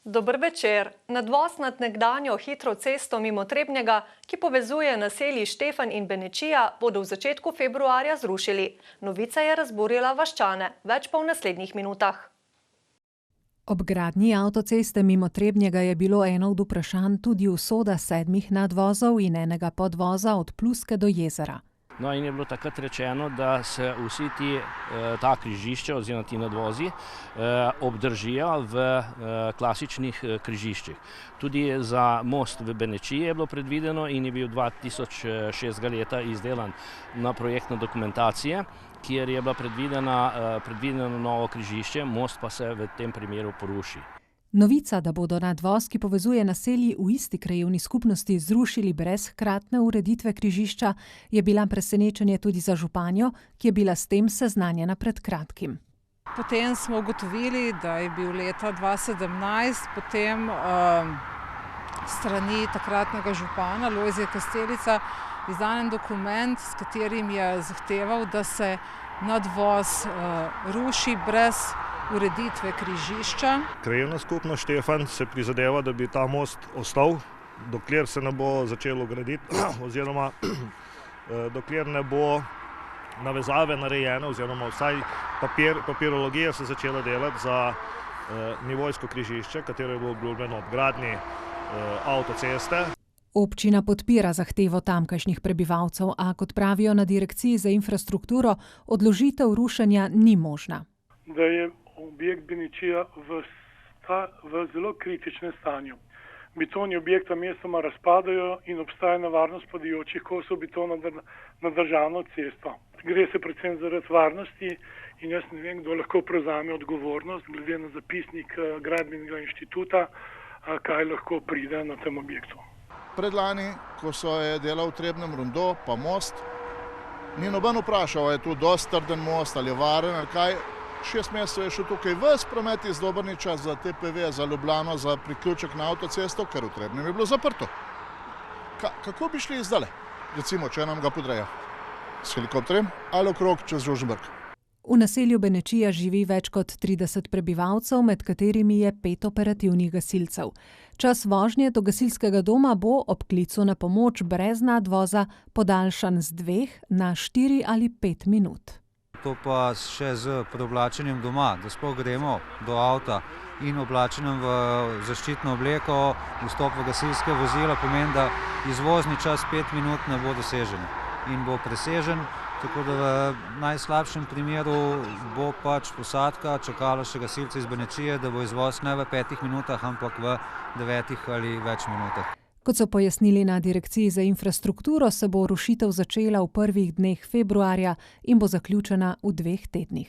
Dober večer. Nadvoz nad nekdanjo hitro cesto mimo Trebnjega, ki povezuje naselji Štefan in Benečija, bodo v začetku februarja zrušili. Novica je razburila vaščane. Več pa v naslednjih minutah. Ob gradnji avtoceste mimo Trebnjega je bilo eno od vprašanj tudi usoda 7 nadvozov in enega podvoza od Pluske do jezera. No, in je bilo takrat rečeno, da se vsi ta križišča oziroma ti nadvozi obdržijo v klasičnih križiščih. Tudi za most v Benečiji je bilo predvideno in je bil 2006 leta izdelan na projektna dokumentacija, kjer je bila predvideno novo križišče, most pa se v tem primeru poruši. Novica, da bodo nadvoz, ki povezuje naselji v isti krajevni skupnosti, zrušili brez hkratne ureditve križišča, je bila presenečenje tudi za županjo, ki je bila s tem seznanjena pred kratkim. Potem smo ugotovili, da je bil leta 2017 potem strani takratnega župana Lojzija Kastelica izdan dokument, s katerim je zahteval, da se nadvoz ruši brez ureditve križišča. Krajevna skupnost Štefan se prizadeva, da bi ta most ostal, dokler se ne bo začelo graditi oziroma dokler ne bo navezave narejene oziroma vsaj papirologija se začela delati za nivojsko križišče, katero je bilo obljubljeno ob gradnji avtoceste. Občina podpira zahtevo tamkajšnjih prebivalcev, a kot pravijo na Direkciji za infrastrukturo, odložitev rušenja ni možna. Da je objekt Benečija v zelo kritičnem stanju. Betoni objekta mestoma razpadajo in obstaja nevarnost padajočih kosov betona na državno cesto. Gre se predvsem zaradi varnosti in jaz ne vem, kdo lahko prevzame odgovornost, glede na zapisnik Gradbenega inštituta, kaj lahko pride na tem objektu. Predlani, ko so je delal v Trebnjem rondo, pa most, ni noben vprašal, je tu dosti trden most ali varen ali kaj. 6 mesecev je šel tukaj ves promet iz Dobrniča za TPV, za Ljubljano, za priključek na avtocesto, ker v Trebnjem je bilo zaprto. Kako bi šli zdale? Recimo, če nam ga podrejo s helikopterjem ali okrog čez Žužemberk. V naselju Benečija živi več kot 30 prebivalcev, med katerimi je 5 operativnih gasilcev. Čas vožnje do gasilskega doma bo ob klicu na pomoč brez nadvoza podaljšan z 2 na 4 ali 5 minut. To pa še z preoblačenjem doma, da sploh gremo do avta in oblačenjem v zaščitno obleko, vstop v gasilske vozila pomeni, da izvozni čas 5 minut ne bo dosežen in bo presežen, tako da v najslabšem primeru bo pač posadka čakala še gasilce iz Benečije, da bo izvoz ne v 5 minutah, ampak v 9 ali več minutah. Kot so pojasnili na Direkciji za infrastrukturo, se bo rušitev začela v prvih dneh februarja in bo zaključena v 2 tednih.